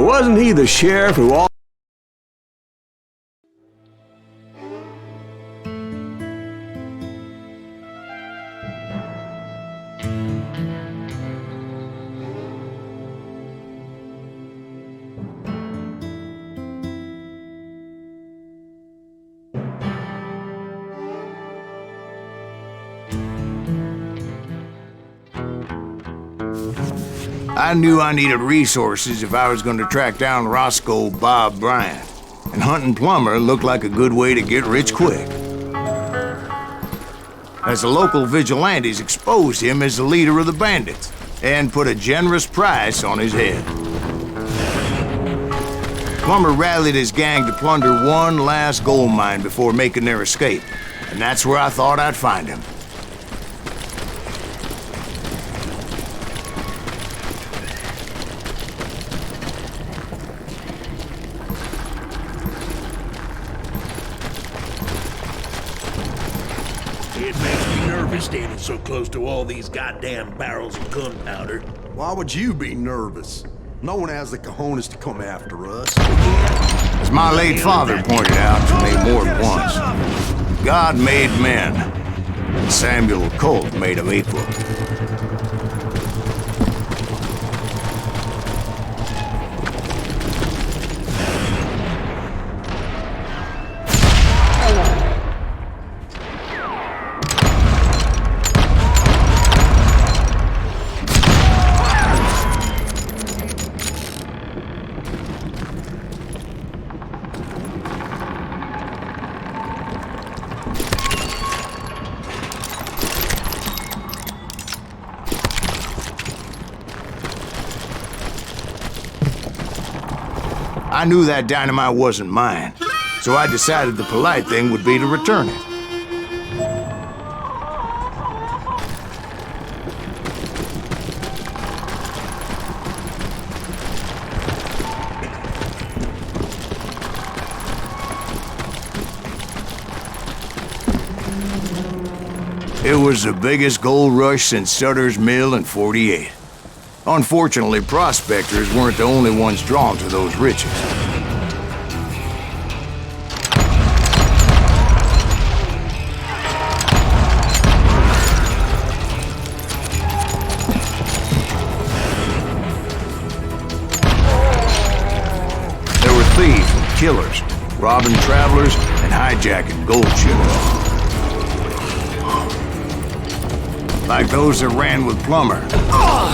Wasn't he the sheriff who all... I knew I needed resources if I was going to track down Roscoe Bob Bryant, and hunting Plummer looked like a good way to get rich quick. As the local vigilantes exposed him as the leader of the bandits, and put a generous price on his head. Plummer rallied his gang to plunder one last gold mine before making their escape, and that's where I thought I'd find him. It makes me nervous standing so close to all these goddamn barrels of gunpowder. Why would you be nervous? No one has the cojones to come after us. As my late father pointed out to me more than once, God made men, and Samuel Colt made them equal. I knew that dynamite wasn't mine, so I decided the polite thing would be to return it. It was the biggest gold rush since Sutter's Mill in '48. Unfortunately, prospectors weren't the only ones drawn to those riches. There were thieves and killers, robbing travelers and hijacking gold ships. Like those that ran with Plummer.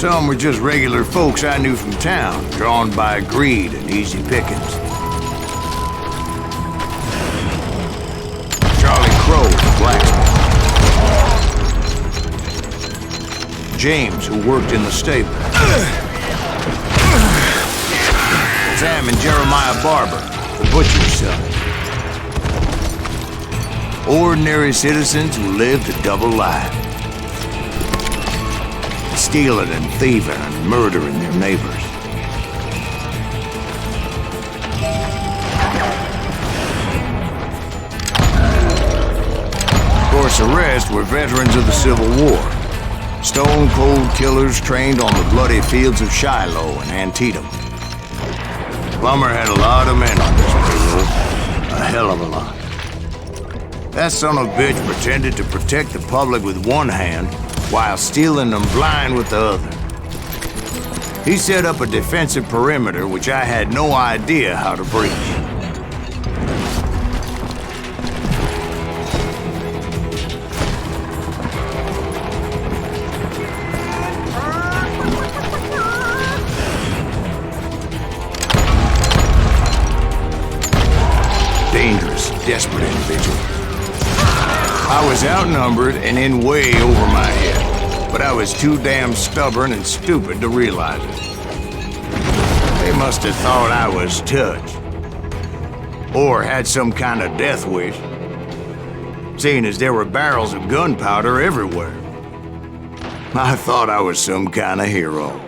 Some were just regular folks I knew from town, drawn by greed and easy pickings. Charlie Crow, the blacksmith. James, who worked in the stable. Sam and Jeremiah Barber, the butcher's son. Ordinary citizens who lived a double life. Stealing and thieving and murdering their neighbors. Of course, the rest were veterans of the Civil War. Stone-cold killers trained on the bloody fields of Shiloh and Antietam. Plummer had a lot of men on this payroll. A hell of a lot. That son of a bitch pretended to protect the public with one hand while stealing them blind with the other. He set up a defensive perimeter which I had no idea how to breach. Dangerous, desperate individual. I was outnumbered and in way over my head, but I was too damn stubborn and stupid to realize it. They must have thought I was touched. Or had some kind of death wish, seeing as there were barrels of gunpowder everywhere. I thought I was some kind of hero.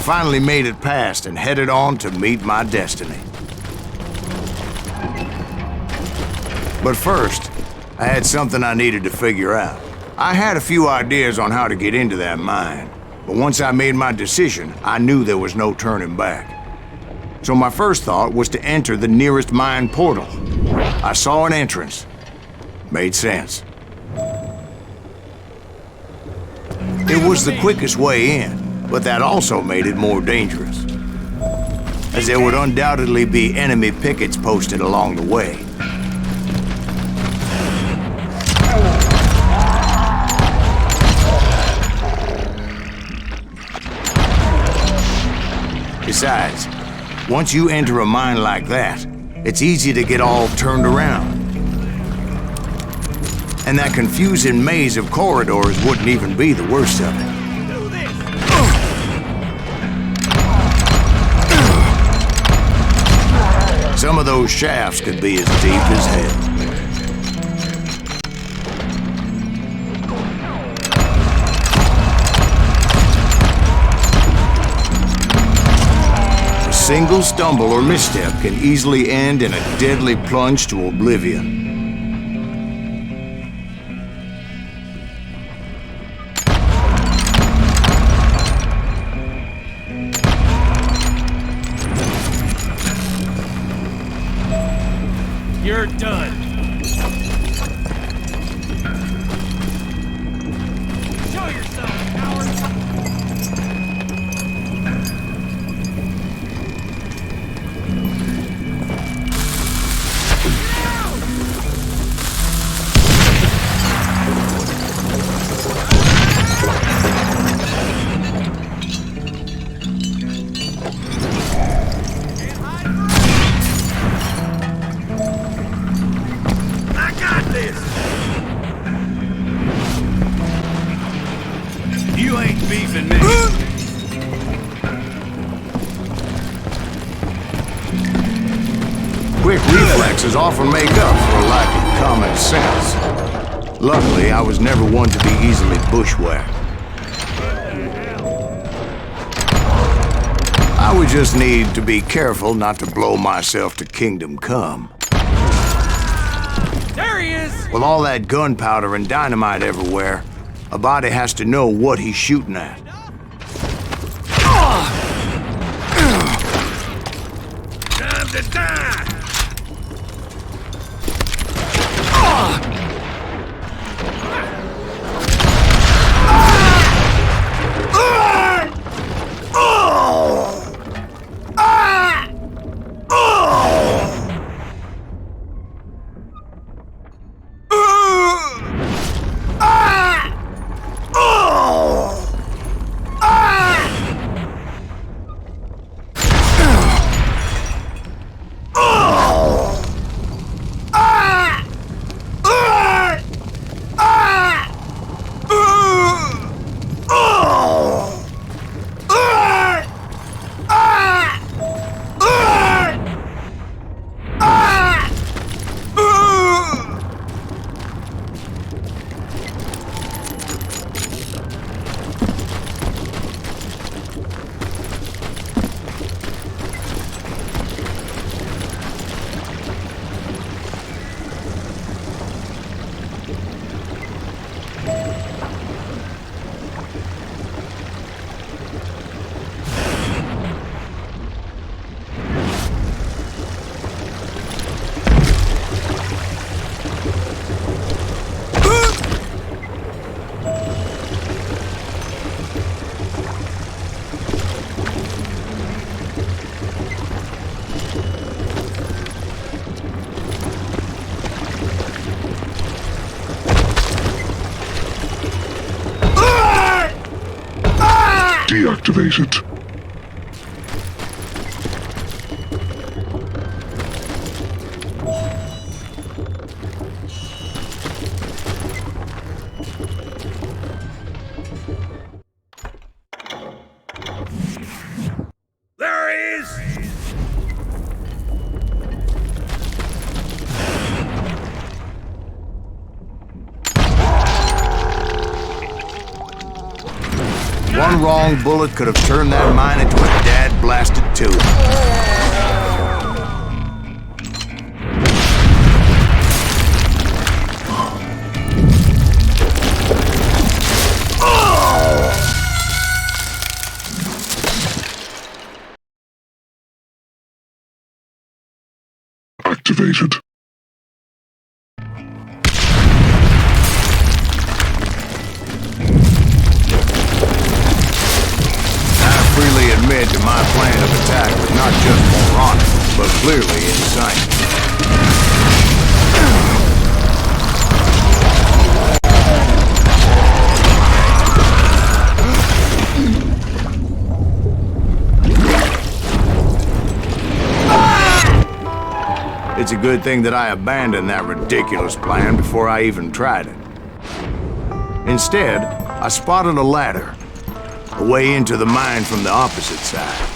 finally made it past and headed on to meet my destiny. But first, I had something I needed to figure out. I had a few ideas on how to get into that mine, but once I made my decision, I knew there was no turning back. So my first thought was to enter the nearest mine portal. I saw an entrance. Made sense. It was the quickest way in, but that also made it more dangerous, as there would undoubtedly be enemy pickets posted along the way. Besides, once you enter a mine like that, it's easy to get all turned around. And that confusing maze of corridors wouldn't even be the worst of it. Some of those shafts could be as deep as hell. A single stumble or misstep can easily end in a deadly plunge to oblivion. You're done. Show yourself, coward. You ain't beefing me. Quick reflexes often make up for a lack of common sense. Luckily, I was never one to be easily bushwhacked. I would just need to be careful not to blow myself to kingdom come. There he is! With all that gunpowder and dynamite everywhere, a body has to know what he's shooting at. Time to die! Deactivated. There he is! One wrong bullet could have turned that mine into a dad-blasted tube. Activated. I freely admit that my plan of attack was not just moronic, but clearly insane. It's a good thing that I abandoned that ridiculous plan before I even tried it. Instead, I spotted a ladder, a way into the mine from the opposite side.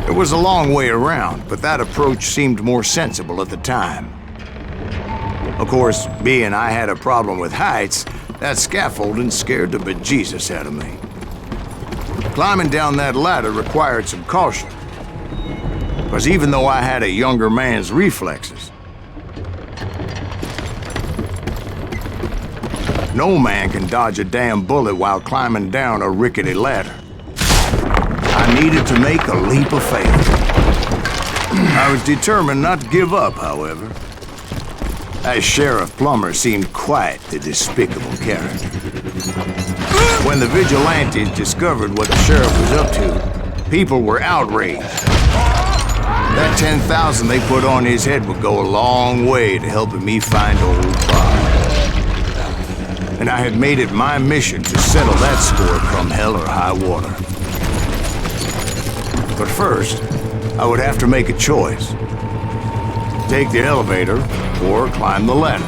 It was a long way around, but that approach seemed more sensible at the time. Of course, being I had a problem with heights, that scaffolding scared the bejesus out of me. Climbing down that ladder required some caution, because even though I had a younger man's reflexes, no man can dodge a damn bullet while climbing down a rickety ladder. I needed to make a leap of faith. I was determined not to give up, however. As Sheriff Plummer seemed quite the despicable character. When the vigilantes discovered what the sheriff was up to, people were outraged. That 10,000 they put on his head would go a long way to helping me find old Bob. And I had made it my mission to settle that score come hell or high water. But first, I would have to make a choice. Take the elevator, or climb the ladder.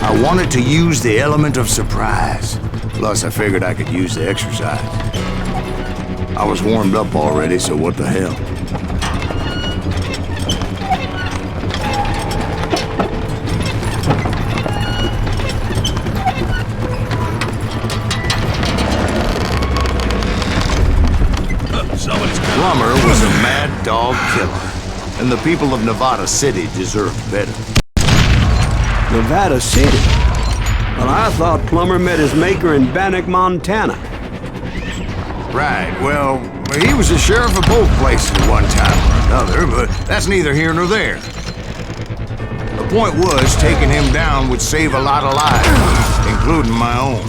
I wanted to use the element of surprise. Plus, I figured I could use the exercise. I was warmed up already, so what the hell? Plummer was a mad dog killer, and the people of Nevada City deserved better. Nevada City? Well, I thought Plummer met his maker in Bannock, Montana. Right, well, he was the sheriff of both places at one time or another, but that's neither here nor there. The point was, taking him down would save a lot of lives, including my own.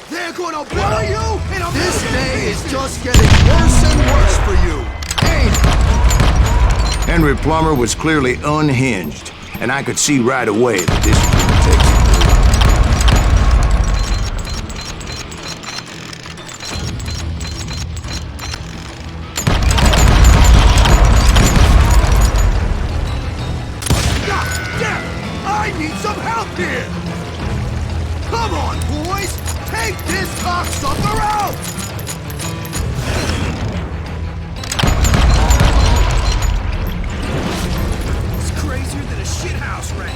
They're gonna bury you in a This day is just getting worse and worse for you, ain't it? Henry Plummer was clearly unhinged, and I could see right away that this was gonna take some God damn! I need some help here! Come on, boys! Take this cocksucker out! It's crazier than a shithouse rat.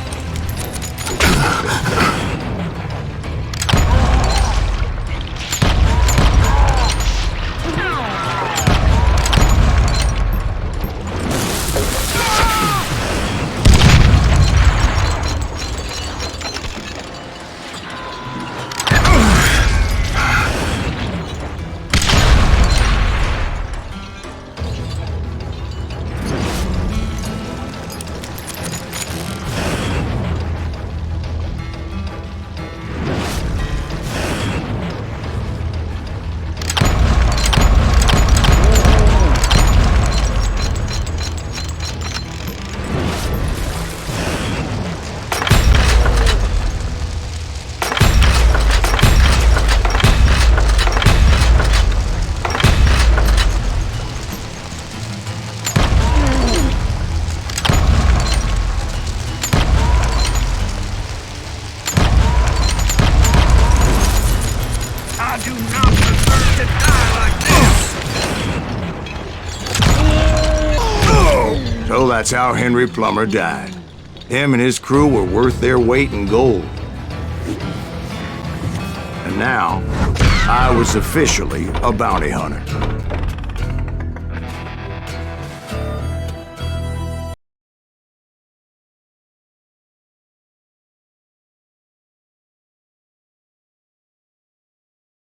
that's how Henry Plummer died. Him and his crew were worth their weight in gold. And now, I was officially a bounty hunter.